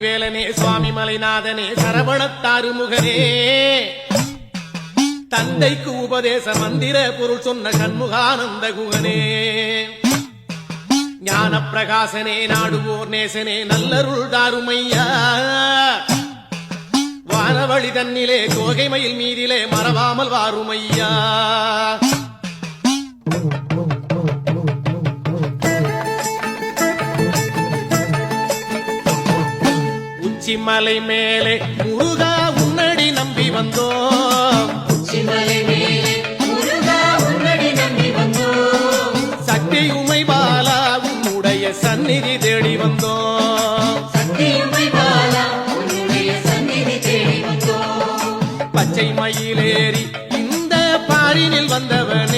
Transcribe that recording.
வேலனே சுவாமி மலைநாதனே சரவணத்தாறு முகனே தந்தைக்கு உபதேச மந்திர பொருள் சொன்ன சண்முகானந்த குகனே ஞான பிரகாசனே நாடுவோர் நேசனே நல்லருள் தாருமையா வானவழி தன்னிலே தோகை மயில் மீதிலே மறவாமல் வாருமையா உச்சிமலை மேலே முருகா உன்னடி நம்பி வந்தோம் சக்தி உமை பாலா உன்னுடைய சந்நிதி தேடி வந்தோம் பச்சை மயிலேறி இந்த பாரினில் வந்தவன்